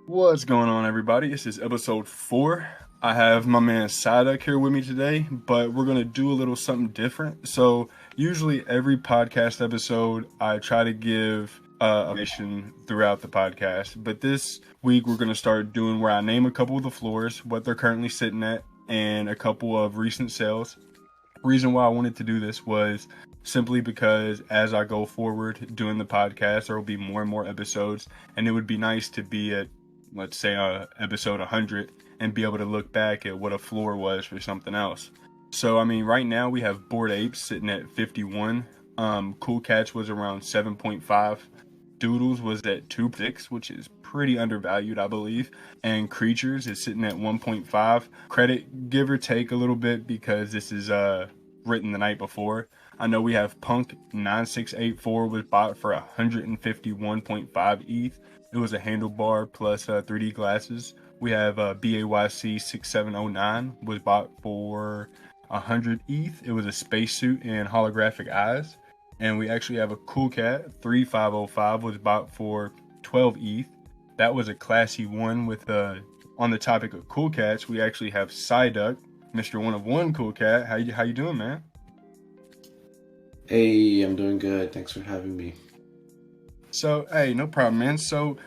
What's going on, everybody? This is episode 4. I have my man Sighduck here with me today, but we're going to do a little something different. So usually every podcast episode, I try to give a mission throughout the podcast. But this week, we're going to start doing where I name a couple of the floors, what they're currently sitting at, and a couple of recent sales. Reason why I wanted to do this was simply because as I go forward doing the podcast, there will be more and more episodes, and it would be nice to be at, let's say, episode 100 and be able to look back at what a floor was for something else. So, I mean, right now we have Bored Apes sitting at 51. Cool Cats was around 7.5. Doodles was at 2.6, which is pretty undervalued, I believe. And Creatures is sitting at 1.5. Credit, give or take a little bit, because this is written the night before. I know we have Punk 9684 was bought for 151.5 ETH. It was a handlebar plus 3D glasses. We have BAYC 6709 was bought for 100 ETH. It was a spacesuit and holographic eyes. And we actually have a Cool Cat 3505 was bought for 12 ETH. That was a classy one. With on the topic of Cool Cats, we actually have Sighduck, Mr. One of One Cool Cat. How you doing, man? Hey, I'm doing good. Thanks for having me. So, hey, no problem, man. So,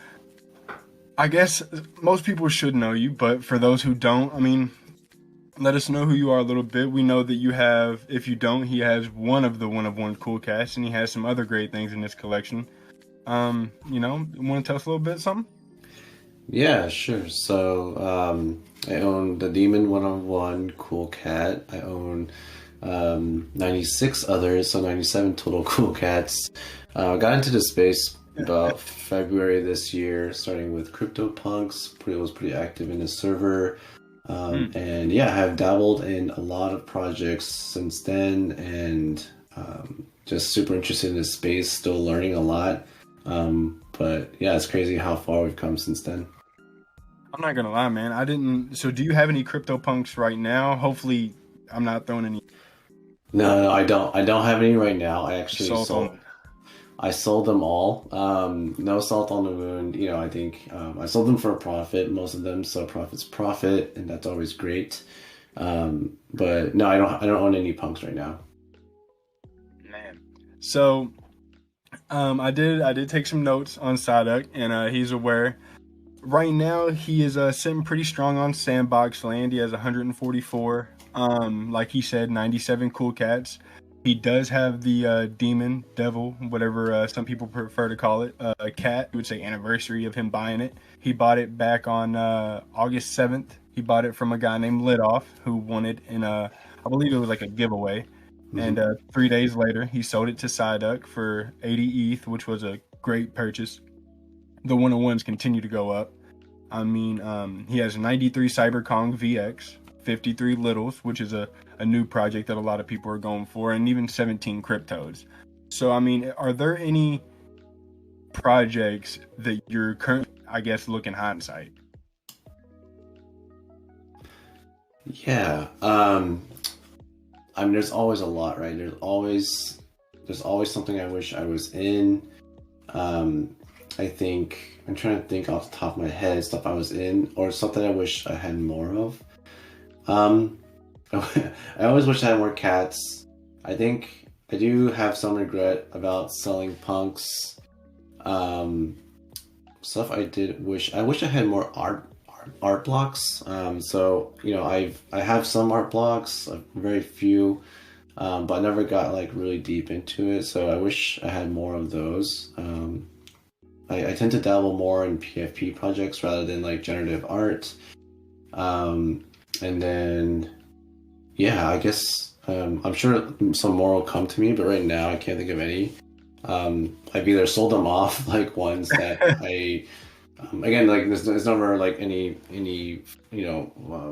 I guess most people should know you, but for those who don't, I mean, let us know who you are a little bit. We know that you have, if you don't, he has one of the One of One Cool Cats, and he has some other great things in his collection. Want to tell us a little bit something? Yeah, sure. So, I own the Demon One of One Cool Cat. I own 96 others, so 97 total Cool Cats. Got into the space about February this year, starting with CryptoPunks. Was pretty active in the server. And yeah, I have dabbled in a lot of projects since then, and just super interested in this space, still learning a lot. But yeah, it's crazy how far we've come since then. I'm not gonna lie, man. So do you have any CryptoPunks right now? Hopefully I'm not throwing any. No, I don't have any right now. I actually sold them all. No Salt on the Moon. I think I sold them for a profit, most of them. So profit's profit, and that's always great. But no, I don't own any punks right now. Man. So I did take some notes on Sighduck, and he's aware. Right now he is sitting pretty strong on Sandbox Land. He has 144. Like he said, 97 Cool Cats. He does have the Demon, Devil, whatever some people prefer to call it, a cat. I would say anniversary of him buying it. He bought it back on August 7th. He bought it from a guy named Lidoff, who won it in I believe it was like a giveaway. Mm-hmm. And 3 days later, he sold it to Sighduck for 80 ETH, which was a great purchase. The one-on-ones continue to go up. I mean, he has 93 CyberKong VX, 53 Littles, which is a new project that a lot of people are going for, and even 17 Cryptos. So, I mean, are there any projects that you're currently, I guess, looking hindsight? Yeah. I mean, there's always a lot, right? There's always something I wish I was in. I think, I'm trying to think off the top of my head, stuff I was in, or something I wish I had more of. I always wish I had more cats. I think I do have some regret about selling punks. Stuff I wish I had more art blocks. So I have some art blocks, very few, but I never got like really deep into it. So I wish I had more of those. I tend to dabble more in PFP projects rather than like generative art. And then, yeah, I guess I'm sure some more will come to me, but right now I can't think of any. I've either sold them off, like ones that again, like there's never like any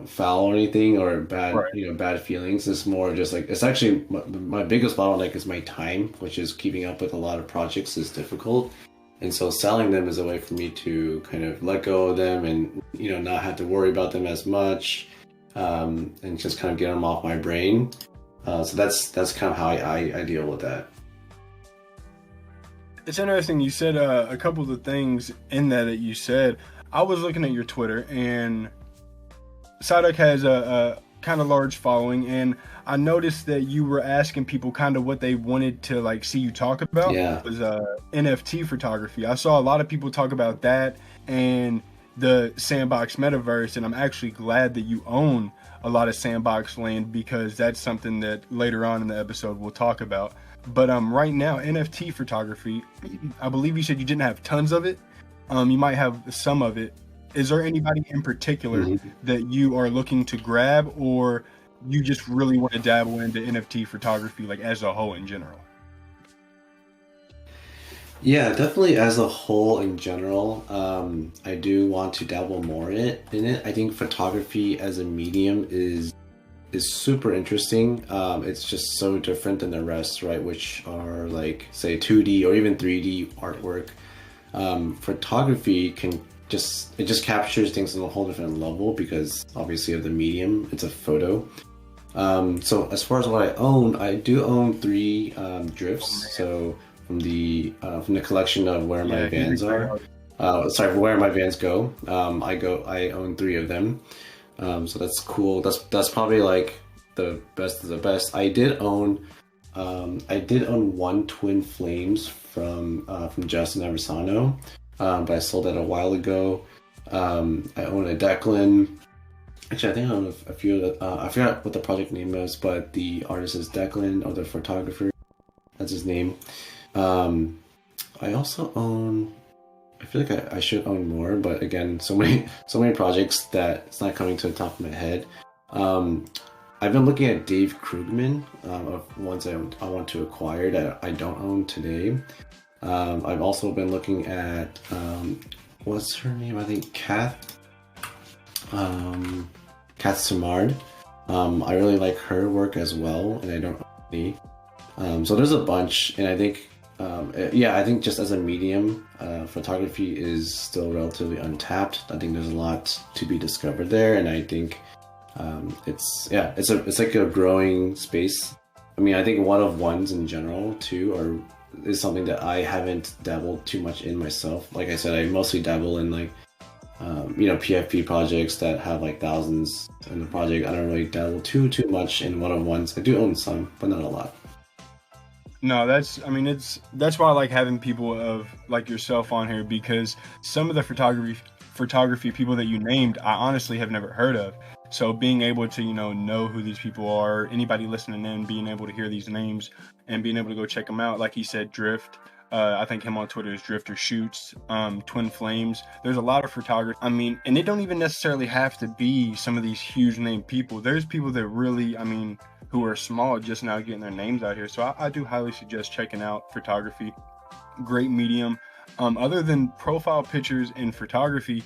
foul or anything or bad, right. Bad feelings. It's more just like, it's actually my biggest bottleneck is my time, which is keeping up with a lot of projects is difficult. And so selling them is a way for me to kind of let go of them and, not have to worry about them as much, and just kind of get them off my brain. So that's kind of how I deal with that. It's interesting. You said a couple of the things in that you said. I was looking at your Twitter, and Sighduck has a kind of large following, and I noticed that you were asking people kind of what they wanted to like see you talk about. Yeah. It was NFT photography. I saw a lot of people talk about that and the sandbox metaverse, and I'm actually glad that you own a lot of sandbox land because that's something that later on in the episode we'll talk about. But right now, NFT photography, I believe you said you didn't have tons of it. You might have some of it. Is there anybody in particular that you are looking to grab, or you just really want to dabble into NFT photography, like as a whole in general? Yeah, definitely as a whole in general, I do want to dabble more in it. I think photography as a medium is super interesting. It's just so different than the rest, right? Which are like say 2D or even 3D artwork. Photography it just captures things on a whole different level because obviously of the medium, it's a photo. So as far as what I do own three drifts. So from the collection of where my vans are, where my vans go. I own three of them. So that's cool. That's probably like the best of the best. I did own one Twin Flames from Justin Aversano, but I sold that a while ago. I own a Declan. Actually, I think I own a few of the. I forgot what the project name is, but the artist is Declan, or the photographer. That's his name. I also own. I feel like I should own more, but again, so many projects that it's not coming to the top of my head. I've been looking at Dave Krugman of ones I want to acquire that I don't own today. I've also been looking at what's her name? I think Kath Samard. I really like her work as well, and I don't own any. So there's a bunch, and I think. I think just as a medium, photography is still relatively untapped. I think there's a lot to be discovered there, and I think it's like a growing space. I mean, I think one of ones in general too is something that I haven't dabbled too much in myself. Like I said, I mostly dabble in like PFP projects that have like thousands in the project. I don't really dabble too much in one of ones. I do own some, but not a lot. No, that's why I like having people of like yourself on here, because some of the photography people that you named, I honestly have never heard of. So being able to, know who these people are, anybody listening in, being able to hear these names and being able to go check them out. Like he said, Drift, I think him on Twitter is Drifter Shoots, Twin Flames. There's a lot of photography. I mean, and it don't even necessarily have to be some of these huge name people. There's people that really, who are small, just now getting their names out here. So I do highly suggest checking out photography. Great medium. Other than profile pictures and photography,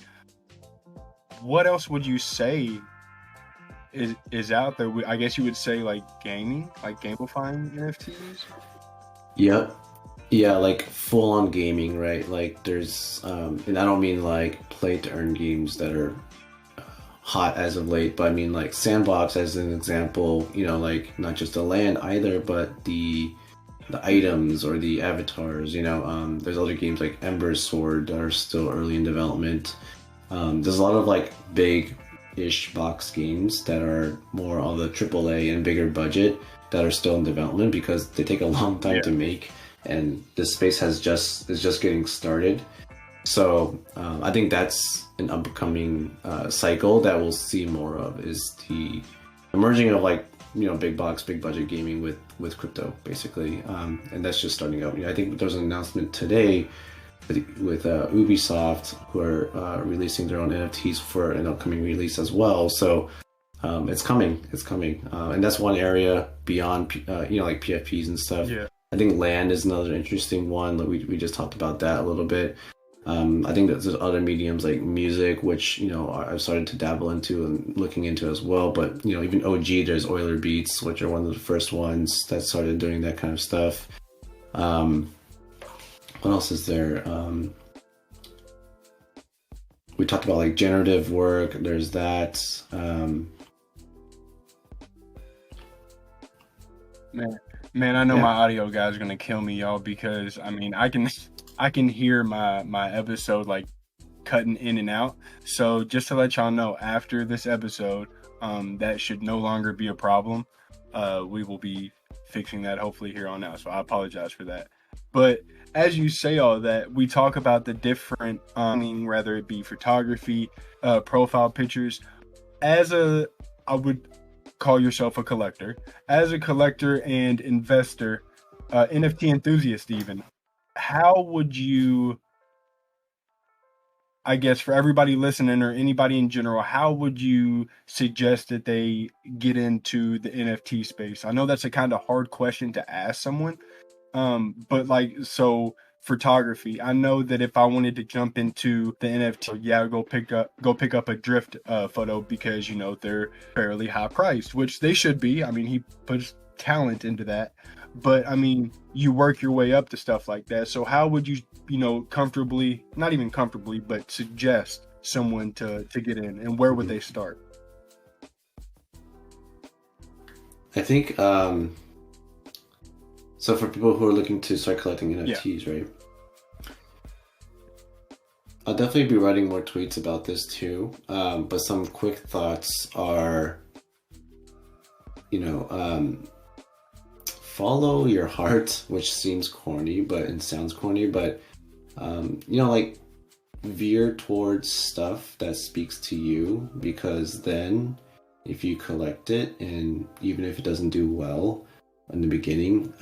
what else would you say is out there? I guess you would say like gaming, like gamifying NFTs. Yep. Yeah, like full on gaming, right? Like there's, and I don't mean like play to earn games that are hot as of late, but I mean like Sandbox as an example, like not just the land either, but the items or the avatars, there's other games like Ember's Sword that are still early in development. There's a lot of like big-ish box games that are more on the AAA and bigger budget that are still in development because they take a long time to make, and this space is just getting started. So I think that's an upcoming cycle that we'll see more of, is the emerging of like big box, big budget gaming with crypto basically, and that's just starting out. I think there's an announcement today with Ubisoft, who are releasing their own NFTs for an upcoming release as well. So it's coming, and that's one area beyond like PFPs and stuff. Yeah. I think land is another interesting one. Like we just talked about that a little bit. I think that there's other mediums like music, which I've started to dabble into and looking into as well. But even OG, there's Euler Beats, which are one of the first ones that started doing that kind of stuff. What else is there? We talked about like generative work. There's that. Man, man, I know Yeah. my audio guy's gonna kill me, y'all, because I mean, I can hear my episode like cutting in and out. So just to let y'all know, after this episode, that should no longer be a problem. We will be fixing that hopefully here on out. So I apologize for that. But as you say all that, we talk about the different, whether it be photography, profile pictures. As a, I would call yourself a collector. As a collector and investor, NFT enthusiast, even, how would you, I guess, for everybody listening or anybody in general, how would you suggest that they get into the NFT space? I know that's a kind of hard question to ask someone, but like, so photography, I know that if I wanted to jump into the NFT, yeah, go pick up a drift photo because they're fairly high priced, which they should be. I mean, he puts talent into that, but I mean, you work your way up to stuff like that. So how would you, comfortably, not even comfortably, but suggest someone to get in, and where would Mhm. they start? I think so. For people who are looking to start collecting Yeah. NFTs, right? I'll definitely be writing more tweets about this too. But some quick thoughts are, you know, follow your heart, which seems corny, but it sounds corny, but like veer towards stuff that speaks to you, because then if you collect it, and even if it doesn't do well in the beginning,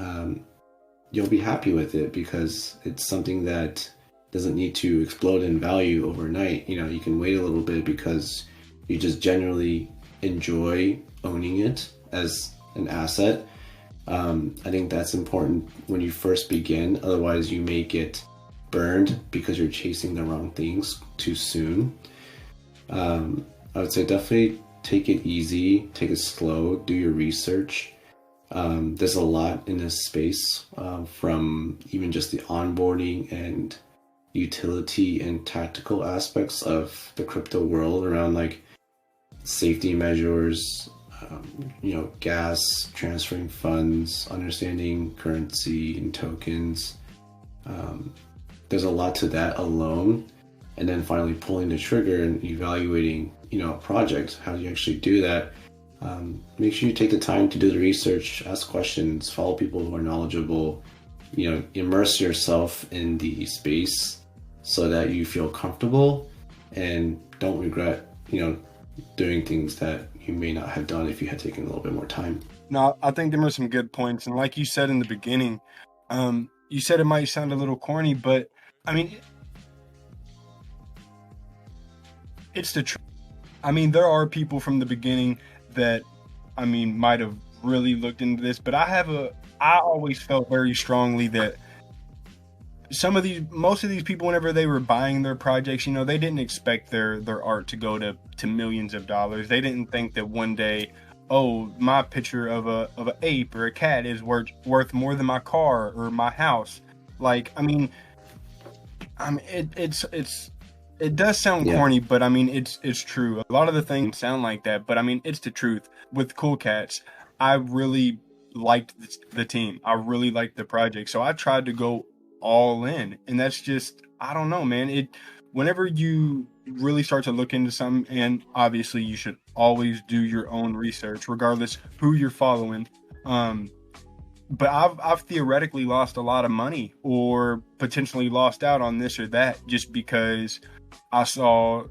you'll be happy with it because it's something that doesn't need to explode in value overnight. You can wait a little bit because you just generally enjoy owning it as an asset. I think that's important when you first begin. Otherwise, you may get burned because you're chasing the wrong things too soon. I would say definitely take it easy, take it slow, do your research. There's a lot in this space, from even just the onboarding and utility and tactical aspects of the crypto world around like safety measures, gas, transferring funds, understanding currency and tokens. Um, there's a lot to that alone. And then finally pulling the trigger and evaluating, a project. How do you actually do that? Make sure you take the time to do the research, ask questions, follow people who are knowledgeable, immerse yourself in the space so that you feel comfortable and don't regret, doing things that you may not have done if you had taken a little bit more time. No, I think there were some good points, and like you said in the beginning, you said it might sound a little corny, but I mean, it's the truth. I mean, there are people from the beginning that, I mean, might have really looked into this, but I always felt very strongly that most of these people, whenever they were buying their projects, they didn't expect their art to go to millions of dollars. They didn't think that one day, oh, my picture of a ape or a cat is worth more than my car or my house. Like, it does sound Yeah. corny, but I mean, it's true. A lot of the things sound like that, but I mean, it's the truth. With Cool Cats, I really liked the team. I really liked the project, so I tried to go all in, and that's just, I don't know, man. Whenever you really start to look into something, and obviously you should always do your own research, regardless who you're following. But I've theoretically lost a lot of money or potentially lost out on this or that just because I saw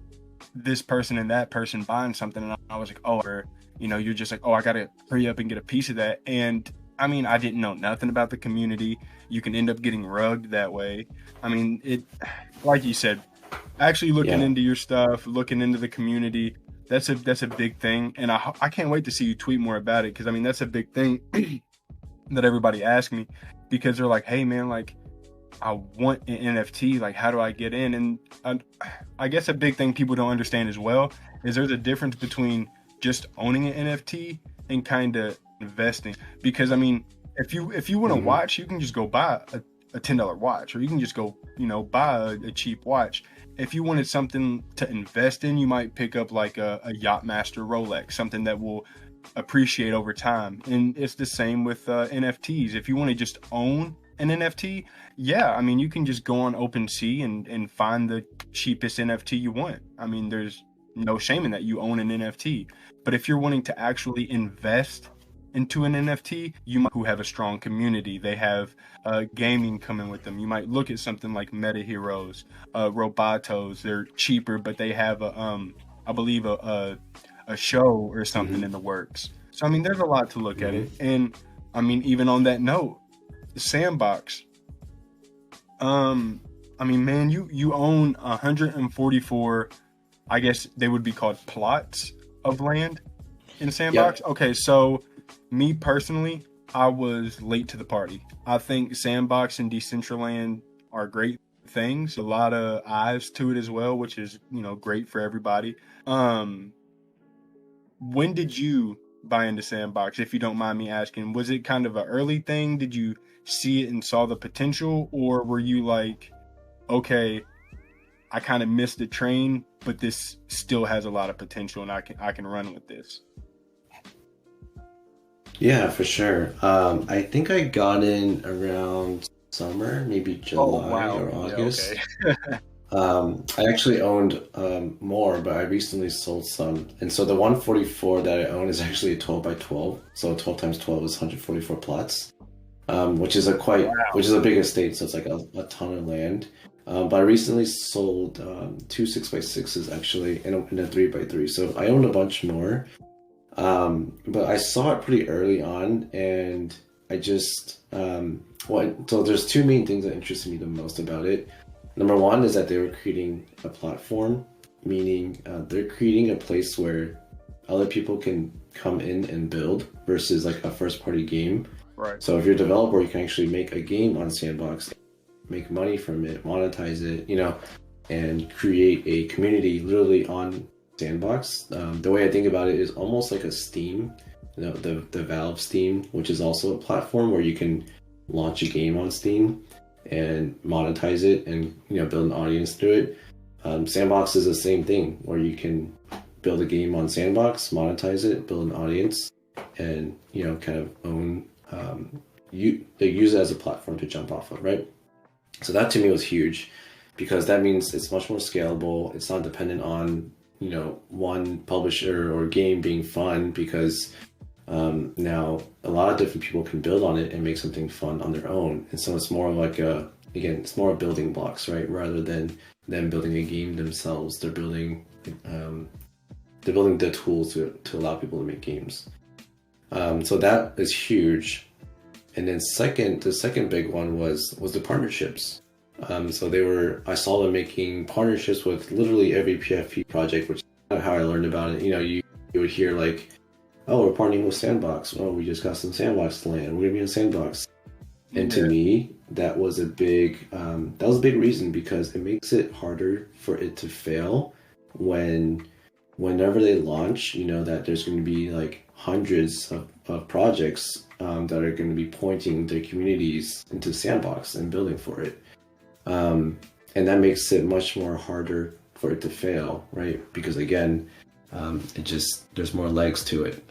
this person and that person buying something, and I was like, oh, or, you're just like, oh, I gotta hurry up and get a piece of that. And I mean, I didn't know nothing about the community. You can end up getting rugged that way. I mean, like you said, actually looking Yeah. into your stuff, looking into the community. That's a big thing, and I can't wait to see you tweet more about it, because I mean, that's a big thing that everybody asks me, because they're like, hey man, like, I want an NFT, like, how do I get in? And I guess a big thing people don't understand as well is there's a difference between just owning an NFT and kind of investing. Because I mean, if you want to Hmm. watch, you can just go buy a $10 watch, or you can just go, buy a cheap watch. If you wanted something to invest in, you might pick up like a Yachtmaster Rolex, something that will appreciate over time. And it's the same with NFTs. If you want to just own an NFT, yeah, I mean, you can just go on OpenSea and find the cheapest NFT you want. I mean, there's no shame in that. You own an NFT. But if you're wanting to actually invest into an NFT, you might who have a strong community. They have gaming coming with them. You might look at something like Meta Heroes, Robotos. They're cheaper, but they have I believe a show or something in the works. So I mean, there's a lot to look at it. And I mean, even on that note, the Sandbox. I mean, man, you own 144. I guess they would be called plots of land in Sandbox. Yep. Okay, so me personally, I was late to the party. I think Sandbox and Decentraland are great things. A lot of eyes to it as well, which is, you know, great for everybody. When did you buy into Sandbox, if you don't mind me asking? Was it kind of an early thing? Did you see it and saw the potential, or were you like, okay, I kind of missed the train, but this still has a lot of potential and I can run with this? Yeah, for sure. I think I got in around summer, maybe July or August. Yeah, okay. I actually owned more, but I recently sold some. And so the 144 that I own is actually a 12 by 12. So 12 times 12 is 144 plots, which is which is a big estate. So it's like a ton of land. But I recently sold 2 6 by 6s actually in a 3 by 3. So I owned a bunch more. But I saw it pretty early on, and I just so there's two main things that interested me the most about it. Number one is that they were creating a platform, meaning they're creating a place where other people can come in and build versus like a first party game. Right. So if you're a developer, you can actually make a game on Sandbox, make money from it, monetize it, you know, and create a community literally on Sandbox. The way I think about it is almost like a Steam, you know, the Valve Steam, which is also a platform where you can launch a game on Steam and monetize it and, you know, build an audience through it. Sandbox is the same thing, where you can build a game on Sandbox, monetize it, build an audience, and, you know, kind of own they use it as a platform to jump off of, right? So that to me was huge, because that means it's much more scalable. It's not dependent on, you know, one publisher or game being fun, because now a lot of different people can build on it and make something fun on their own. And so it's more like it's more building blocks, right? Rather than them building a game themselves, they're building the tools to allow people to make games. So that is huge. And then the second big one was the partnerships. So I saw them making partnerships with literally every PFP project, which is kind of how I learned about it. You know, you would hear like, oh, we're partnering with Sandbox. Oh, we just got some Sandbox land. We're gonna be in Sandbox. And to me, that was a big reason, because it makes it harder for it to fail whenever they launch. You know that there's going to be like hundreds of projects that are going to be pointing their communities into Sandbox and building for it. And that makes it much more harder for it to fail, right? Because again, there's more legs to it.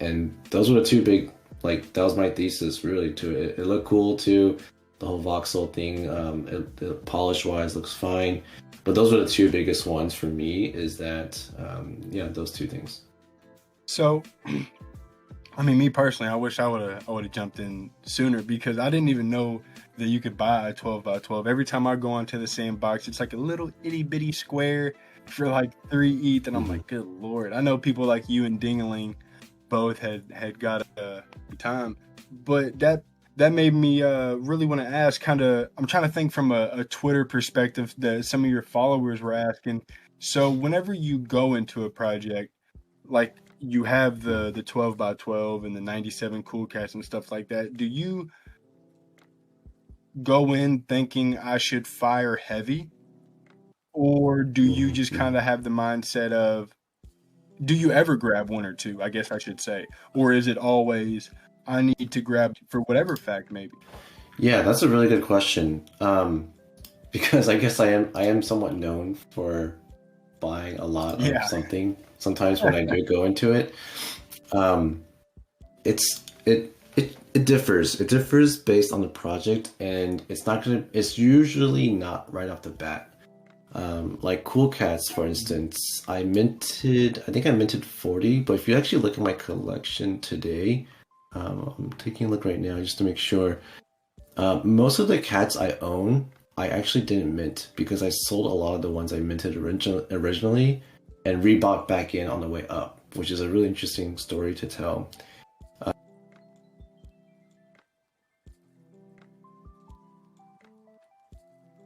And those were the two big, like, that was my thesis really to it. It looked cool too, the whole voxel thing. It polish wise looks fine, but those were the two biggest ones for me, is that, those two things. So, I mean, me personally, I wish I would have jumped in sooner, because I didn't even know that you could buy a 12 by 12. Every time I go onto the Sandbox, it's like a little itty bitty square for like 3 ETH, and I'm like, good Lord. I know people like you and Dingaling both had got a time, but that made me really want to ask, I'm trying to think from a Twitter perspective that some of your followers were asking. So whenever you go into a project, like you have the 12 by 12 and the 97 cool cats and stuff like that, do you go in thinking I should fire heavy, or do you just kind of have the mindset of, do you ever grab one or two, I guess I should say, or is it always I need to grab for whatever fact maybe? Yeah, that's a really good question. Because I guess I am somewhat known for buying a lot of something sometimes when I do go into it. Um, it differs. It differs based on the project, and it's usually not right off the bat. Like Cool Cats, for instance, I think I minted 40, but if you actually look at my collection today, I'm taking a look right now just to make sure. Most of the cats I own, I actually didn't mint because I sold a lot of the ones I minted originally and rebought back in on the way up, which is a really interesting story to tell.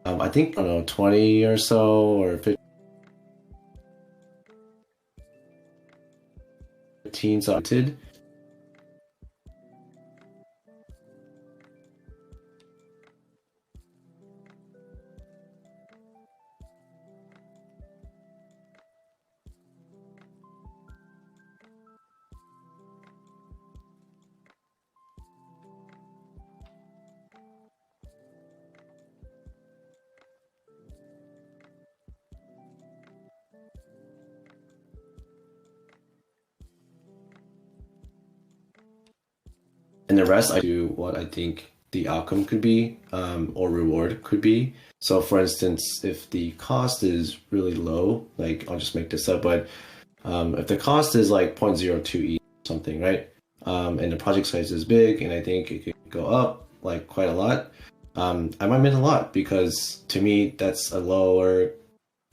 I think, I don't know, 20 or so or 15 so minted. And the rest I do what I think the outcome could be, or reward could be. So for instance, if the cost is really low, like I'll just make this up, but if the cost is like 0.02 ETH or something, right? And the project size is big and I think it could go up like quite a lot, I might mint a lot because to me that's a lower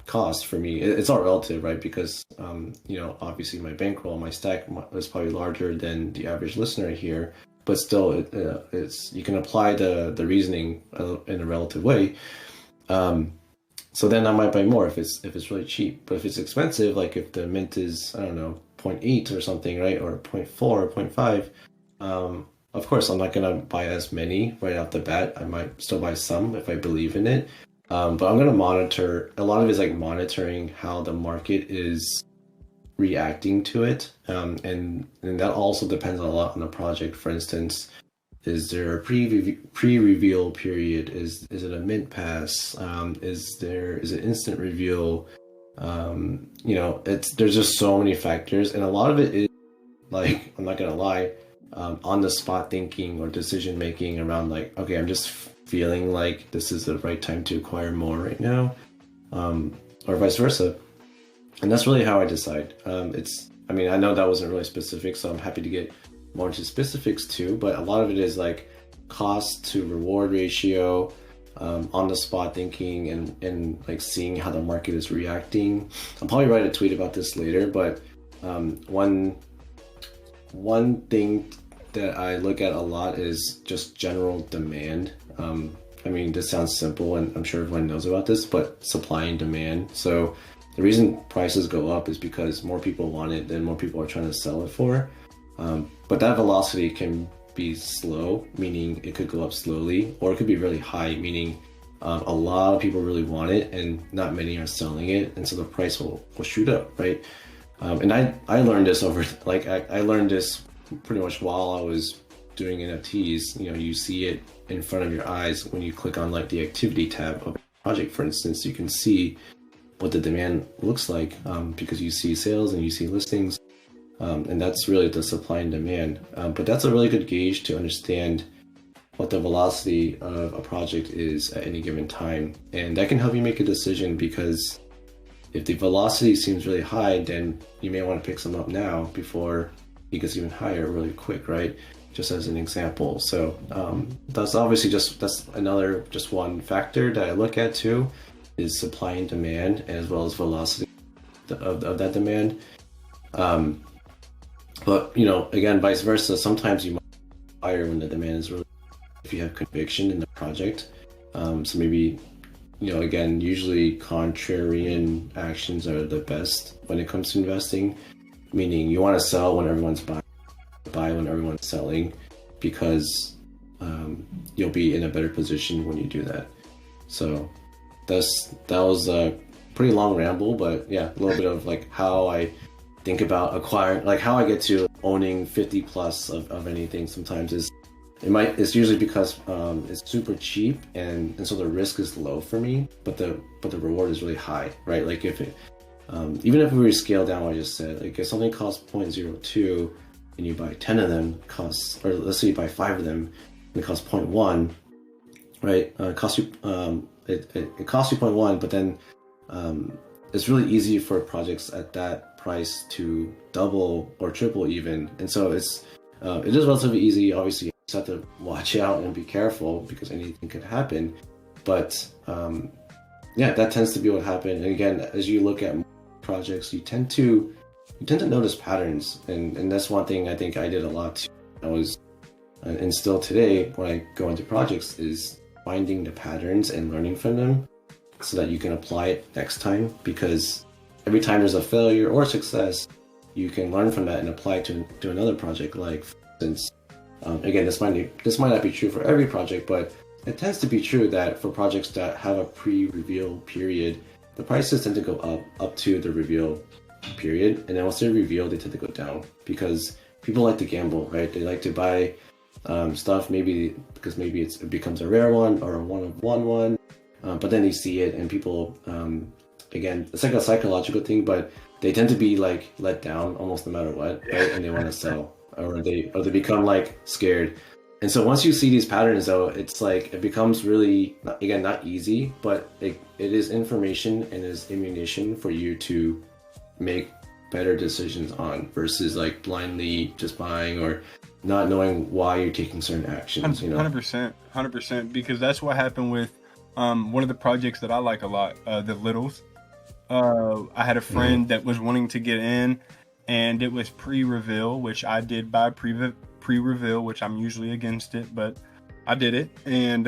cost for me. It's all relative, right? Because obviously my bankroll, my stack is probably larger than the average listener here, but still, it's you can apply the reasoning in a relative way. So then I might buy more if it's really cheap. But if it's expensive, like if the mint is, I don't know, 0.8 or something, right, or zero point 0.4 or 0.5, of course I'm not gonna buy as many right off the bat. I might still buy some if I believe in it. But I'm gonna monitor. A lot of it is like monitoring how the market is reacting to it, and that also depends a lot on the project. For instance, is there a pre-reveal period? Is it a mint pass? Is it instant reveal? There's just so many factors, and a lot of it is like, I'm not gonna lie, on the spot thinking or decision making around like, okay, I'm just feeling like this is the right time to acquire more right now, or vice versa. And that's really how I decide. I know that wasn't really specific, so I'm happy to get more into specifics too, but a lot of it is like cost to reward ratio, on the spot thinking and like seeing how the market is reacting. I'll probably write a tweet about this later, but one thing that I look at a lot is just general demand. This sounds simple and I'm sure everyone knows about this, but supply and demand. So the reason prices go up is because more people want it than more people are trying to sell it for. But that velocity can be slow, meaning it could go up slowly, or it could be really high, meaning a lot of people really want it and not many are selling it, and so the price will shoot up, right? And I learned this I learned this pretty much while I was doing NFTs. You see it in front of your eyes when you click on like the activity tab of a project, for instance. You can see what the demand looks like, because you see sales and you see listings, and that's really the supply and demand. But that's a really good gauge to understand what the velocity of a project is at any given time, and that can help you make a decision, because if the velocity seems really high, then you may want to pick some up now before it gets even higher really quick, right? Just as an example. So that's obviously that's another one factor that I look at too, is supply and demand, as well as velocity of that demand. But again, vice versa, sometimes you might higher when the demand is really, if you have conviction in the project. So maybe, again, usually contrarian actions are the best when it comes to investing, meaning you want to sell when everyone's buying, buy when everyone's selling, because you'll be in a better position when you do that. So that was a pretty long ramble, but yeah, a little bit of like how I think about acquiring, like how I get to owning 50 plus of anything. Sometimes it's usually because it's super cheap, and so the risk is low for me, but the reward is really high, right? Like if it even if we scale down what I just said, like if something costs 0.02, and you buy 10 of them, costs, or let's say you buy 5 of them, and it costs 0.1, right? It costs you it costs you 0.1, but then it's really easy for projects at that price to double or triple even, and so it is relatively easy. Obviously, you just have to watch out and be careful because anything could happen. But yeah, that tends to be what happened. And again, as you look at projects, you tend to notice patterns, and that's one thing I think I did a lot too. I was and still today when I go into projects is finding the patterns and learning from them so that you can apply it next time, because every time there's a failure or success, you can learn from that and apply it to another project. Like, for instance, again, this might not be true for every project, but it tends to be true that for projects that have a pre-reveal period, the prices tend to go up to the reveal period, and then once they're revealed, they tend to go down because people like to gamble, right? They like to buy stuff maybe because maybe it becomes a rare one or a one of one, but then they see it and people again, it's like a psychological thing, but they tend to be like let down almost no matter what, right? And they want to sell, or they become like scared. And so once you see these patterns, though, it's like it becomes really, again, not easy, but it is information and is ammunition for you to make better decisions on versus like blindly just buying or not knowing why you're taking certain actions. 100%, because that's what happened with one of the projects that I like a lot, the Littles. I had a friend that was wanting to get in, and it was pre-reveal, which I did buy pre-reveal, which I'm usually against it, but I did it. And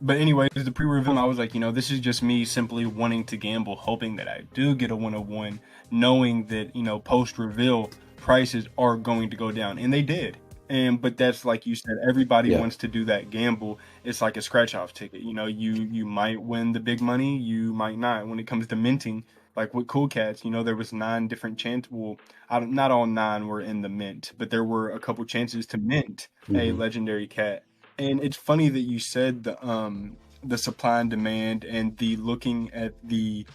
but anyways, the pre-reveal, I was like, this is just me simply wanting to gamble, hoping that I do get a 101, knowing that post-reveal prices are going to go down, and they did. But that's like you said, everybody wants to do that gamble. It's like a scratch-off ticket. You might win the big money, you might not. When it comes to minting, like with Cool Cats, there was 9 different chances. Well, not all 9 were in the mint, but there were a couple chances to mint a legendary cat. And it's funny that you said the supply and demand and the looking at the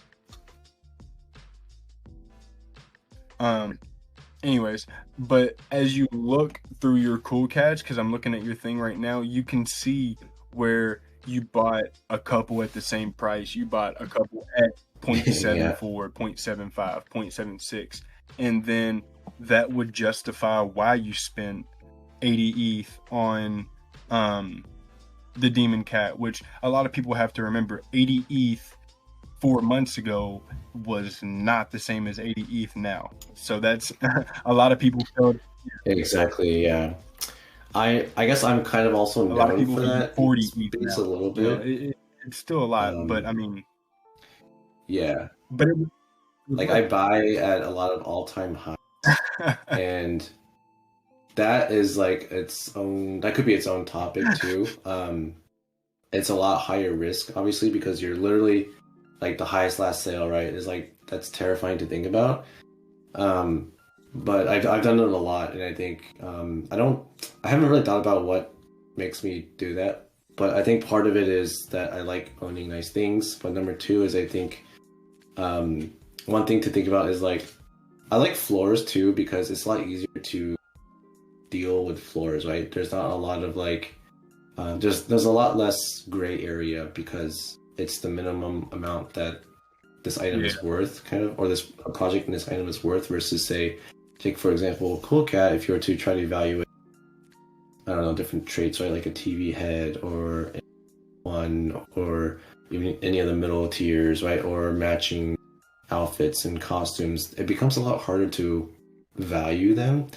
anyways, but as you look through your Cool Cats, because I'm looking at your thing right now, you can see where you bought a couple at the same price. You bought a couple at 0.74, 0.75, 0.76, and then that would justify why you spent 80 ETH on the Demon Cat, which a lot of people have to remember. 80 ETH 4 months ago was not the same as 80 ETH now. So that's a lot of people felt exactly. Yeah, I guess I'm kind of also a lot of people for that 40 ETH space now. a little bit. It's still a lot, but I mean, yeah. But it like I buy at a lot of all-time highs, and that is like its own. That could be its own topic too. It's a lot higher risk, obviously, because you're literally like the highest last sale, right? Is like that's terrifying to think about. But I've done it a lot, and I think I haven't really thought about what makes me do that. But I think part of it is that I like owning nice things. But number 2 is I think one thing to think about is like I like floors too, because it's a lot easier to deal with floors, right? There's not a lot of like there's a lot less gray area because it's the minimum amount that this item is worth, kind of, or this project in this item is worth, versus say, take for example Cool Cat. If you were to try to evaluate, I don't know, different traits, right, like a TV head or one, or even any of the middle tiers, right, or matching outfits and costumes, it becomes a lot harder to value them.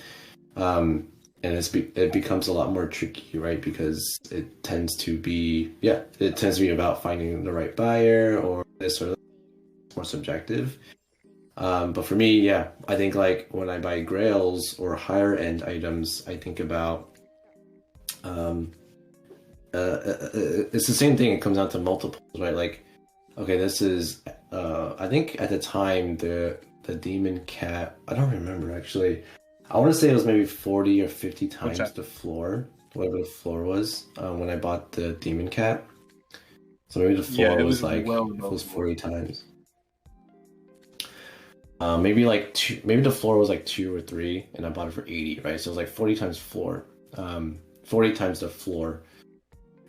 And it becomes a lot more tricky, right? Because it tends to be about finding the right buyer or this or that. It's more subjective. But for me, I think like when I buy grails or higher end items, I think about it's the same thing. It comes down to multiples, right? Like, okay, this is I think at the time the Demon Cat, I don't remember actually. I want to say it was maybe 40 or 50 times the floor, whatever the floor was, when I bought the Demon Cat. So maybe the floor was like, it was 40 times. Maybe like two, maybe the floor was like 2 or 3, and I bought it for 80, right? So it was like 40 times floor, 40 times the floor.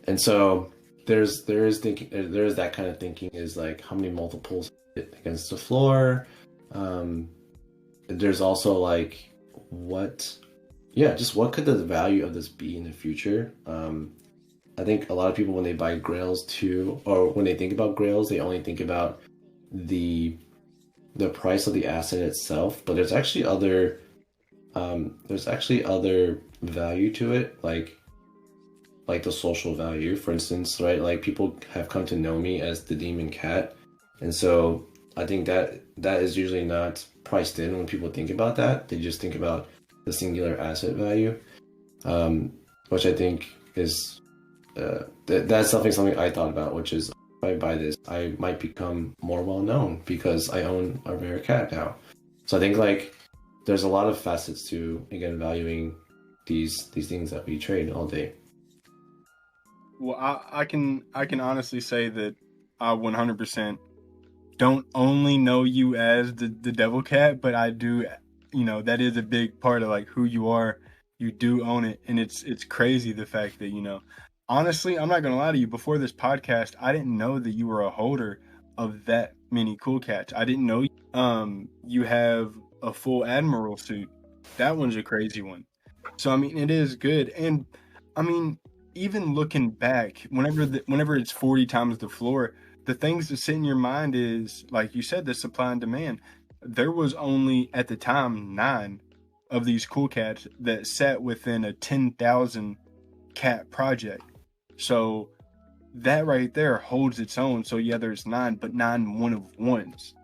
And so there's that kind of thinking is like how many multiples against the floor. Um, there's also like what, yeah, just what could the value of this be in the future? I think a lot of people when they buy grails too, or when they think about grails, they only think about the the price of the asset itself, but there's actually other value to it, like the social value, for instance, right? Like people have come to know me as the demon cat, and so I think that is usually not priced in when people think about that. They just think about the singular asset value, um, which I think is that's something I thought about, which is if I buy this, I might become more well known because I own a rare cat now. So I think like there's a lot of facets to again valuing these things that we trade all day. Well, I can honestly say that I 100% don't only know you as the devil cat, but I do, that is a big part of like who you are. You do own it, and it's crazy the fact that honestly, I'm not gonna lie to you. Before this podcast, I didn't know that you were a holder of that many cool cats. I didn't know you have a full admiral suit. That one's a crazy one. So I mean, it is good, and I mean, even looking back, whenever it's 40 times the floor, the things that sit in your mind is like you said, the supply and demand. There was only at the time 9 of these cool cats that sat within a 10,000 cat project. So that right there holds its own. So yeah, there's 9, but 9 one of ones.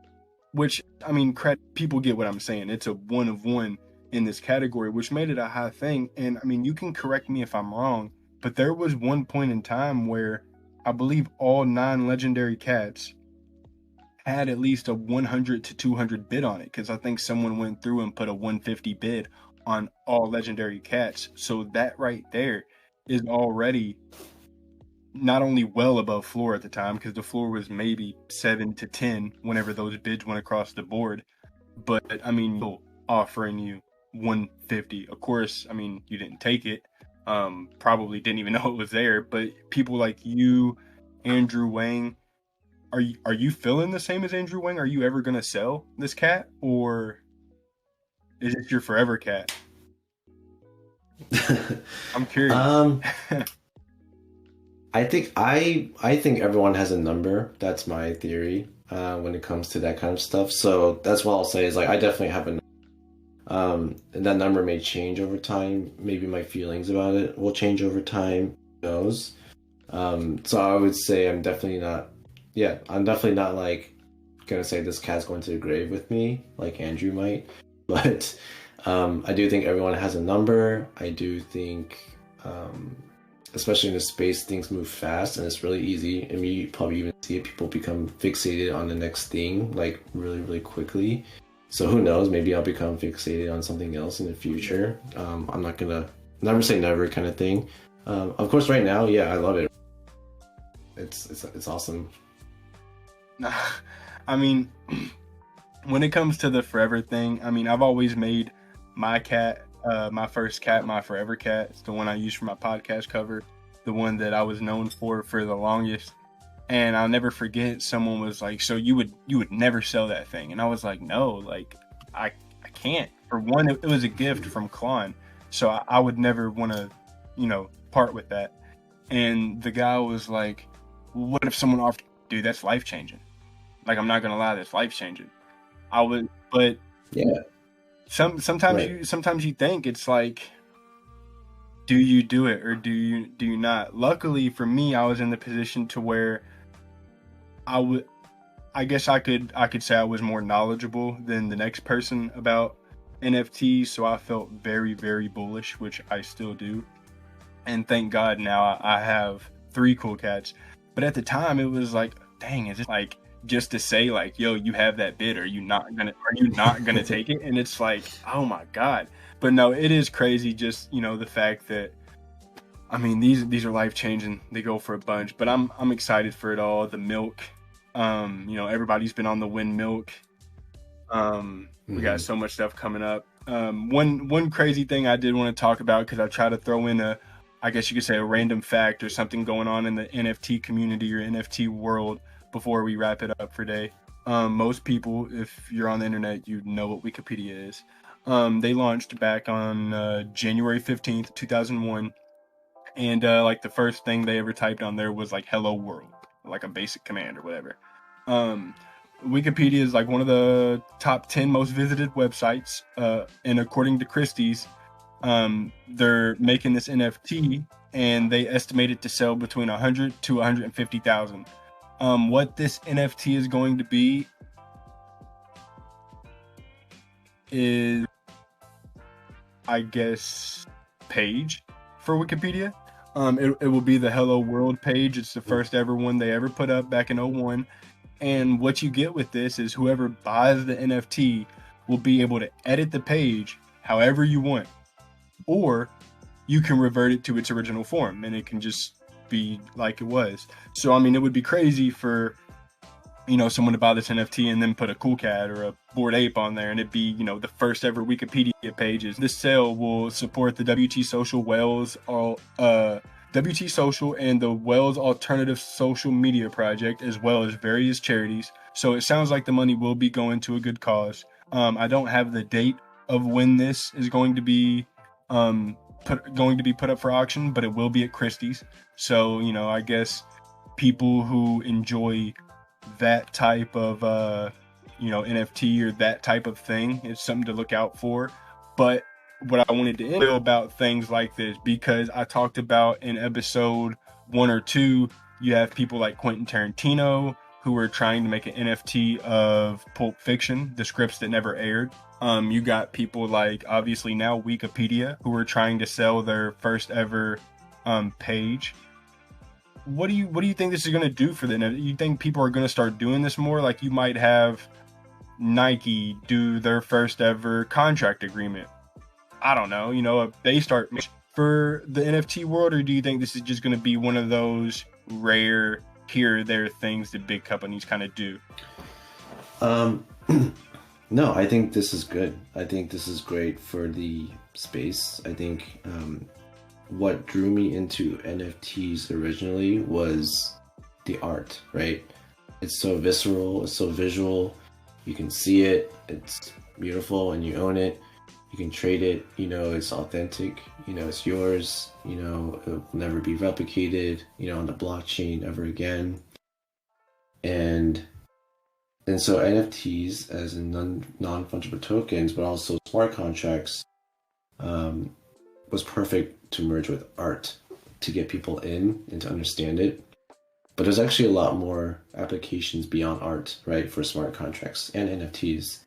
Which I mean, people get what I'm saying. It's a one of one in this category, which made it a high thing. And I mean, you can correct me if I'm wrong, but there was one point in time where I believe all 9 legendary cats had at least a 100 to 200 bid on it, because I think someone went through and put a 150 bid on all legendary cats. So that right there is already not only well above floor at the time, because the floor was maybe 7 to 10 whenever those bids went across the board, but I mean, offering you 150. Of course, I mean, you didn't take it. Probably didn't even know it was there. But people like you, Andrew Wang, are you feeling the same as Andrew Wang? Are you ever gonna sell this cat, or is it your forever cat? I'm curious. um, I think everyone has a number. That's my theory when it comes to that kind of stuff. So that's what I'll say is like I definitely have a and that number may change over time. Maybe my feelings about it will change over time. Who knows? So I would say I'm definitely not. Yeah, I'm definitely not like gonna say this cat's going to the grave with me like Andrew might. But I do think everyone has a number. I do think. Especially in this space, things move fast and it's really easy. I mean, you probably even see it, people become fixated on the next thing, like really, really quickly. So who knows? Maybe I'll become fixated on something else in the future. I'm not gonna never say never kind of thing. Of course, right now, yeah, I love it. It's awesome. I mean, when it comes to the forever thing, I mean, I've always made my cat, my first cat, my forever cat. It's the one I use for my podcast cover, the one that I was known for the longest. And I'll never forget, someone was like, "So you would never sell that thing?" And I was like, "No, like I can't. For one, it was a gift from Klon, so I would never want to, part with that." And the guy was like, "Well, what if someone offered?" Dude, that's life changing. Like, I'm not gonna lie, that's life changing. I would, but Yeah, sometimes right. you think it's like, do you do it or do you not? Luckily for me, I was in the position to where I would, I guess I could say I was more knowledgeable than the next person about NFTs, so I felt very, very bullish, which I still do. And thank God now I have 3 cool cats. But at the time it was like, dang, is it like just to say like, yo, you have that bid, are you not gonna take it? And it's like, oh my God. But no, it is crazy, just the fact that, I mean, these are life changing. They go for a bunch, but I'm excited for it all. The milk, everybody's been on the win milk. We got Mm-hmm. so much stuff coming up. One crazy thing I did want to talk about, because I try to throw in I guess you could say a random fact or something going on in the NFT community or NFT world before we wrap it up for today. Most people, if you're on the internet, you know what Wikipedia is. They launched back on January 15th, 2001, and like the first thing they ever typed on there was like "Hello World," like a basic command or whatever. Um, Wikipedia is like one of the top 10 most visited websites, and according to Christie's, they're making this NFT, and they estimate it to sell between 100 to 150,000. What this NFT is going to be is, I guess, page for Wikipedia. It will be the Hello World page. It's the first ever one they ever put up back in '01. And what you get with this is whoever buys the NFT will be able to edit the page however you want, or you can revert it to its original form and it can just be like it was. So, I mean, it would be crazy for, someone to buy this NFT and then put a cool cat or a bored ape on there, and it'd be, the first ever Wikipedia pages. This sale will support the WT Social Wales, WT Social and the Wales Alternative Social Media Project, as well as various charities. So it sounds like the money will be going to a good cause. I don't have the date of when this is going to be put up for auction, but it will be at Christie's. So, I guess people who enjoy that type of NFT or that type of thing, it's something to look out for. But what I wanted to know about things like this, because I talked about in episode 1 or 2, you have people like Quentin Tarantino who are trying to make an NFT of Pulp Fiction, the scripts that never aired. You got people like, obviously now, Wikipedia, who are trying to sell their first ever page. What do you think this is going to do for them? You think people are going to start doing this more? Like, you might have Nike do their first ever contract agreement. I don't know, they start for the NFT world, or do you think this is just going to be one of those rare here or there things that big companies kind of do? No, I think this is good. I think this is great for the space. I think what drew me into NFTs originally was the art, right? It's so visceral, it's so visual. You can see it, it's beautiful, and you own it. You can trade it, it's authentic, it's yours, it'll never be replicated, on the blockchain ever again. And so NFTs, as in non-fungible tokens, but also smart contracts, was perfect to merge with art to get people in and to understand it. But there's actually a lot more applications beyond art, right, for smart contracts and NFTs.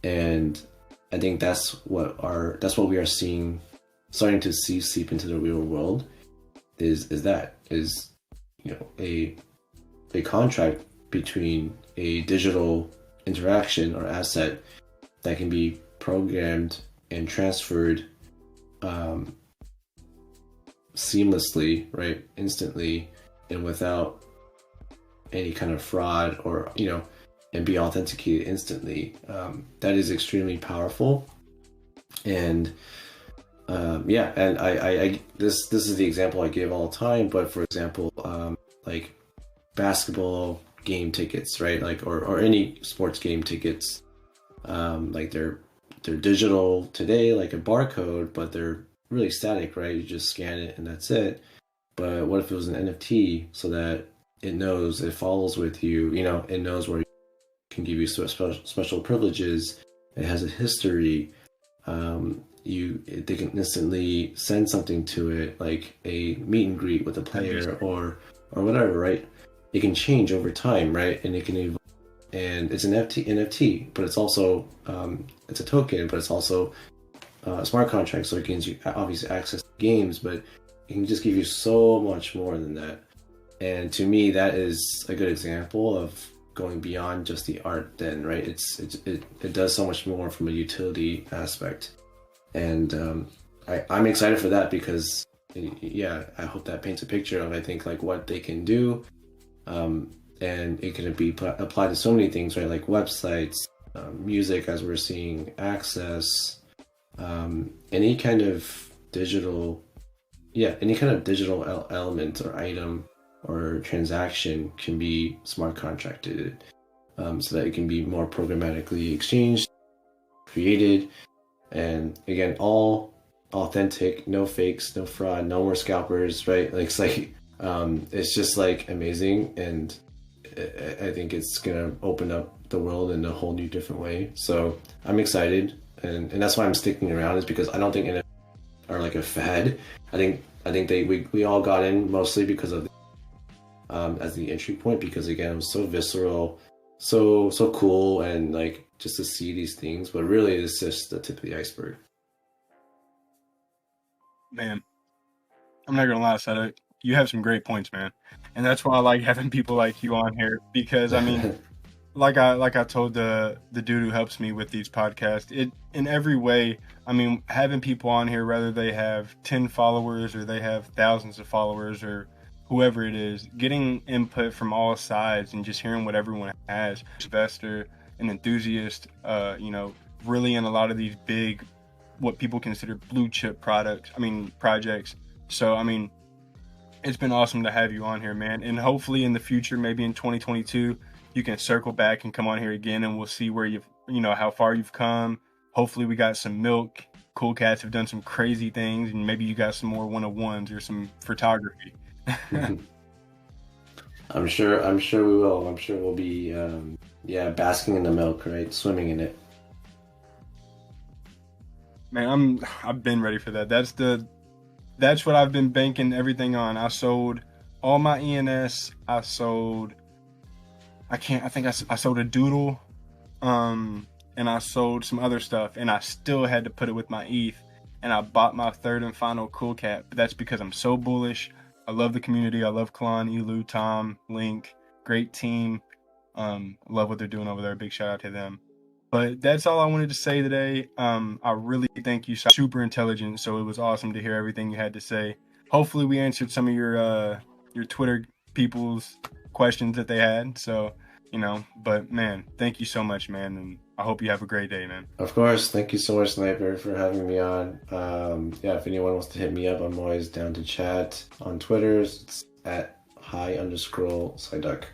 And I think that's what we are starting to see seep into the real world is a contract between a digital interaction or asset that can be programmed and transferred seamlessly, right, instantly, and without any kind of fraud, or and be authenticated instantly. That is extremely powerful. And and I this is the example I give all the time. But for example, like basketball game tickets, right? Like or any sports game tickets, like they're digital today, like a barcode, but they're really static, right? You just scan it and that's it. But what if it was an NFT, so that it follows with you, it knows where you can give you special privileges. It has a history. They can instantly send something to it, like a meet and greet with a player or whatever, right? It can change over time, right? And it can evolve. And it's an NFT, but it's also it's a token, but it's also a smart contract, so it gives you obviously access to games, but it can just give you so much more than that. And to me, that is a good example of going beyond just the art. Then, right? It does so much more from a utility aspect, and I'm excited for that because I hope that paints a picture of, I think, like what they can do, and it can be applied to so many things, right? Like websites, music, as we're seeing, access, any kind of digital, any kind of digital element or item or transaction can be smart contracted, so that it can be more programmatically exchanged, created, and again, all authentic, no fakes, no fraud, no more scalpers, right? Like it's just like amazing, and I think it's gonna open up the world in a whole new different way. So I'm excited, and that's why I'm sticking around, is because I don't think NFTs are like a fad. I think we all got in mostly because of as the entry point, because again, it was so visceral, so cool, and like just to see these things, but really it's just the tip of the iceberg. Man, I'm not gonna lie, Sada, you have some great points, man, and that's why I like having people like you on here because I mean, like I told the dude who helps me with these podcasts, it in every way. I mean, having people on here, whether they have 10 followers or they have thousands of followers or whoever it is, getting input from all sides and just hearing what everyone has, investor, an enthusiast, really in a lot of these big, what people consider blue chip projects. So I mean, it's been awesome to have you on here, man. And hopefully in the future, maybe in 2022, you can circle back and come on here again, and we'll see where how far you've come. Hopefully we got some milk. Cool cats have done some crazy things, and maybe you got some more 101s or some photography. I'm sure we will. I'm sure we'll be basking in the milk, right? Swimming in it. Man, I've been ready for that. That's what I've been banking everything on. I sold all my ENS. I sold a doodle, and I sold some other stuff, and I still had to put it with my ETH, and I bought my third and final cool cat. But that's because I'm so bullish. I love the community. I love Klon, Elu, Tom, Link, great team. Love what they're doing over there. Big shout out to them. But that's all I wanted to say today. I really thank you. Super intelligent, so it was awesome to hear everything you had to say. Hopefully, we answered some of your Twitter people's questions that they had. So, but man, thank you so much, man, and I hope you have a great day, man. Of course, thank you so much, Sniper, for having me on. If anyone wants to hit me up, I'm always down to chat on Twitter. It's at @high_Sighduck.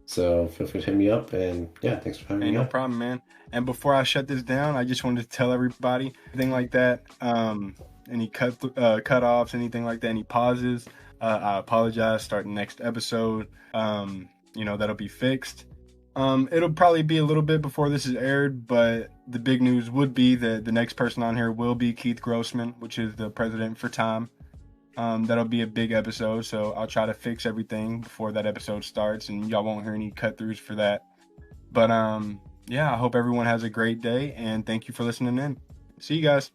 So feel free to hit me up, and thanks for having me. No problem, man. And before I shut this down, I just wanted to tell everybody anything like that, any cut-offs, anything like that, any pauses. I apologize. Start the next episode. That'll be fixed. It'll probably be a little bit before this is aired, but the big news would be that the next person on here will be Keith Grossman, which is the president for Time. That'll be a big episode, so I'll try to fix everything before that episode starts, and y'all won't hear any cut-throughs for that. But I hope everyone has a great day, and thank you for listening in. See you guys.